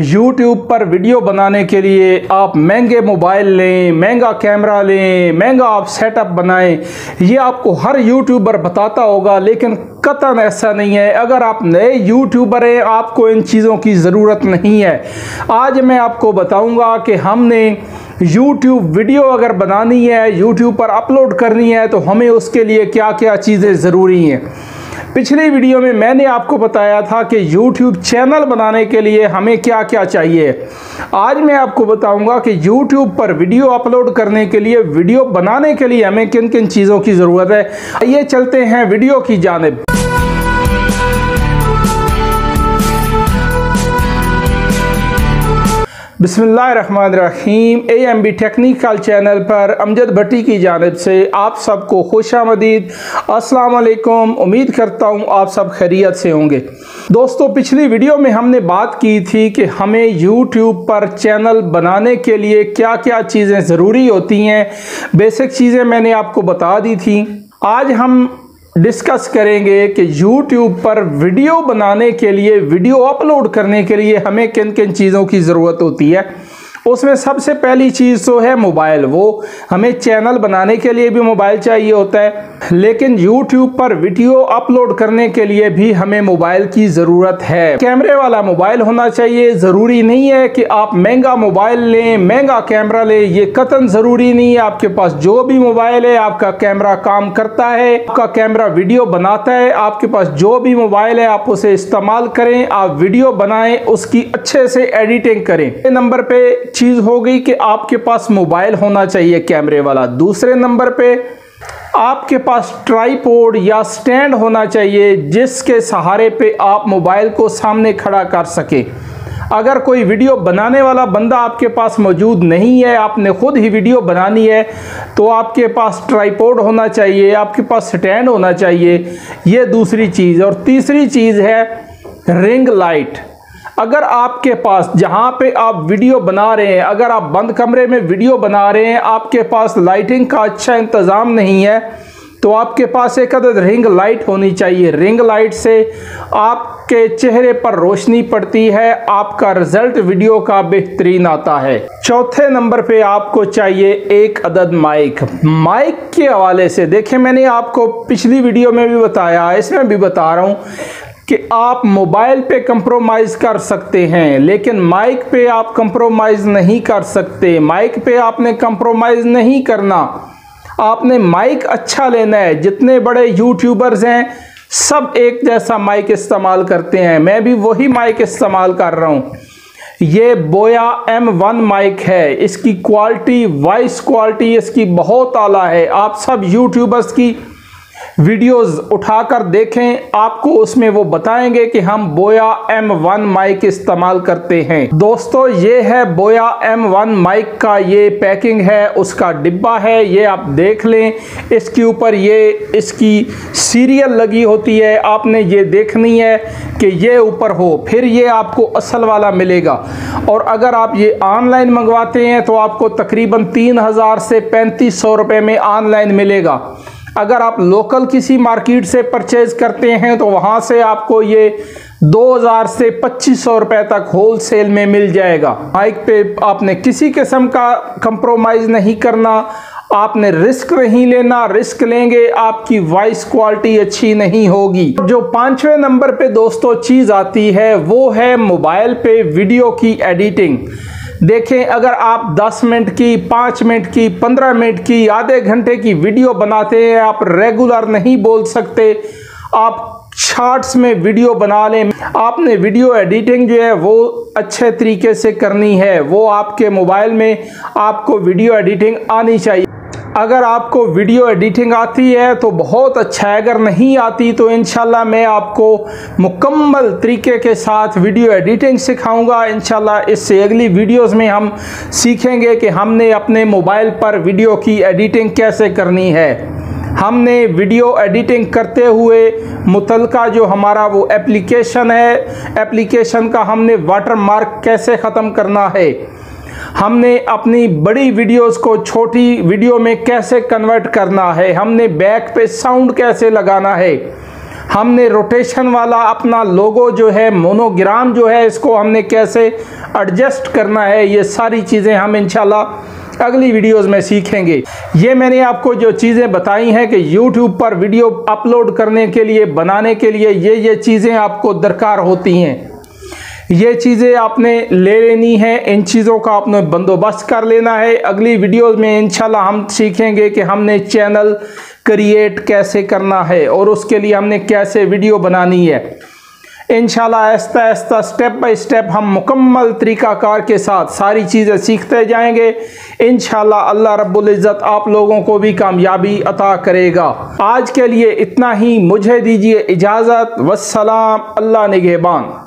YouTube पर video बनाने के लिए आप महंगे मोबाइल लें, महंगा कैमरा लें, महंगा आप सेटअप बनाएं, ये आपको हर यूट्यूबर बताता होगा, लेकिन कतई ऐसा नहीं है। अगर आप नए यूट्यूबर हैं, आपको इन चीज़ों की ज़रूरत नहीं है। आज मैं आपको बताऊंगा कि हमने YouTube वीडियो अगर बनानी है, YouTube पर अपलोड करनी है, तो हमें उसके लिए क्या क्या चीज़ें ज़रूरी हैं। पिछली वीडियो में मैंने आपको बताया था कि YouTube चैनल बनाने के लिए हमें क्या क्या चाहिए। आज मैं आपको बताऊंगा कि YouTube पर वीडियो अपलोड करने के लिए, वीडियो बनाने के लिए हमें किन किन चीज़ों की ज़रूरत है। आइए चलते हैं वीडियो की जानिब। बिस्मिल्लाहिर्रहमानिर्रहीम। AMB टेक्निकल चैनल पर अमजद भट्टी की जानिब से आप सबको खुशामदीद। अस्सलाम वालेकुम। उम्मीद करता हूँ आप सब खैरियत से होंगे। दोस्तों, पिछली वीडियो में हमने बात की थी कि हमें YouTube पर चैनल बनाने के लिए क्या क्या चीज़ें ज़रूरी होती हैं। बेसिक चीज़ें मैंने आपको बता दी थी। आज हम डिस्कस करेंगे कि YouTube पर वीडियो बनाने के लिए, वीडियो अपलोड करने के लिए हमें किन किन चीज़ों की ज़रूरत होती है। उसमें सबसे पहली चीज़ तो है मोबाइल। वो हमें चैनल बनाने के लिए भी मोबाइल चाहिए होता है, लेकिन YouTube पर वीडियो अपलोड करने के लिए भी हमें मोबाइल की ज़रूरत है। कैमरे वाला मोबाइल होना चाहिए। ज़रूरी नहीं है कि आप महंगा मोबाइल लें, महंगा कैमरा लें, ये कतई ज़रूरी नहीं है। आपके पास जो भी मोबाइल है, आपका कैमरा काम करता है, आपका कैमरा वीडियो बनाता है, आपके पास जो भी मोबाइल है आप उसे इस्तेमाल करें, आप वीडियो बनाएं, उसकी अच्छे से एडिटिंग करें। नंबर पे चीज़ हो गई कि आपके पास मोबाइल होना चाहिए कैमरे वाला। दूसरे नंबर पे आपके पास ट्राइपॉड या स्टैंड होना चाहिए, जिसके सहारे पे आप मोबाइल को सामने खड़ा कर सके। अगर कोई वीडियो बनाने वाला बंदा आपके पास मौजूद नहीं है, आपने खुद ही वीडियो बनानी है, तो आपके पास ट्राइपॉड होना चाहिए, आपके पास स्टैंड होना चाहिए। ये दूसरी चीज़। और तीसरी चीज़ है रिंग लाइट। अगर आपके पास जहाँ पे आप वीडियो बना रहे हैं, अगर आप बंद कमरे में वीडियो बना रहे हैं, आपके पास लाइटिंग का अच्छा इंतज़ाम नहीं है, तो आपके पास एक अदद रिंग लाइट होनी चाहिए। रिंग लाइट से आपके चेहरे पर रोशनी पड़ती है, आपका रिजल्ट वीडियो का बेहतरीन आता है। चौथे नंबर पे आपको चाहिए एक अदद माइक। माइक के हवाले से देखें, मैंने आपको पिछली वीडियो में भी बताया, इसमें भी बता रहा हूँ कि आप मोबाइल पे कंप्रोमाइज़ कर सकते हैं, लेकिन माइक पे आप कंप्रोमाइज़ नहीं कर सकते। माइक पे आपने कंप्रोमाइज़ नहीं करना, आपने माइक अच्छा लेना है। जितने बड़े यूट्यूबर्स हैं सब एक जैसा माइक इस्तेमाल करते हैं, मैं भी वही माइक इस्तेमाल कर रहा हूँ। ये बोया M1 माइक है। इसकी क्वालिटी, वॉइस क्वालिटी इसकी बहुत आला है। आप सब यूट्यूबर्स की वीडियोस उठाकर देखें, आपको उसमें वो बताएंगे कि हम बोया M1 माइक इस्तेमाल करते हैं। दोस्तों, ये है बोया M1 माइक का ये पैकिंग है, उसका डिब्बा है, ये आप देख लें। इसके ऊपर ये इसकी सीरियल लगी होती है, आपने ये देखनी है कि ये ऊपर हो, फिर ये आपको असल वाला मिलेगा। और अगर आप ये ऑनलाइन मंगवाते हैं तो आपको तकरीबन 3000 से 3500 रुपये में ऑनलाइन मिलेगा। अगर आप लोकल किसी मार्केट से परचेज करते हैं तो वहाँ से आपको ये 2000 से 2500 रुपये तक होलसेल में मिल जाएगा। माइक पे आपने किसी किस्म का कंप्रोमाइज़ नहीं करना, आपने रिस्क नहीं लेना। रिस्क लेंगे आपकी वॉइस क्वालिटी अच्छी नहीं होगी। जो पांचवें नंबर पे दोस्तों चीज़ आती है वो है मोबाइल पे वीडियो की एडिटिंग। देखें, अगर आप 10 मिनट की, 5 मिनट की, 15 मिनट की, आधे घंटे की वीडियो बनाते हैं, आप रेगुलर नहीं बोल सकते, आप शॉर्ट्स में वीडियो बना लें। आपने वीडियो एडिटिंग जो है वो अच्छे तरीके से करनी है। वो आपके मोबाइल में आपको वीडियो एडिटिंग आनी चाहिए। अगर आपको वीडियो एडिटिंग आती है तो बहुत अच्छा है, अगर नहीं आती तो इंशाल्लाह मैं आपको मुकम्मल तरीके के साथ वीडियो एडिटिंग सिखाऊंगा। इंशाल्लाह इससे अगली वीडियोस में हम सीखेंगे कि हमने अपने मोबाइल पर वीडियो की एडिटिंग कैसे करनी है। हमने वीडियो एडिटिंग करते हुए मुतलका जो हमारा वो एप्लीकेशन है, एप्लीकेशन का हमने वाटरमार्क कैसे ख़त्म करना है, हमने अपनी बड़ी वीडियोस को छोटी वीडियो में कैसे कन्वर्ट करना है, हमने बैक पे साउंड कैसे लगाना है, हमने रोटेशन वाला अपना लोगो जो है, मोनोग्राम जो है, इसको हमने कैसे एडजस्ट करना है, ये सारी चीज़ें हम इंशाल्लाह अगली वीडियोस में सीखेंगे। ये मैंने आपको जो चीज़ें बताई हैं कि YouTube पर वीडियो अपलोड करने के लिए, बनाने के लिए ये चीज़ें आपको दरकार होती हैं, ये चीज़ें आपने ले लेनी है, इन चीज़ों का आपने बंदोबस्त कर लेना है। अगली वीडियोस में इंशाल्लाह हम सीखेंगे कि हमने चैनल क्रिएट कैसे करना है और उसके लिए हमने कैसे वीडियो बनानी है। इंशाल्लाह Aahista Aahista step by step हम मुकम्मल तरीक़ाकार के साथ सारी चीज़ें सीखते जाएंगे। इंशाल्लाह अल्लाह रब्बुल इज़्ज़त आप लोगों को भी कामयाबी अता करेगा। आज के लिए इतना ही, मुझे दीजिए इजाज़त। वस्सलाम, अल्लाह निगहबान।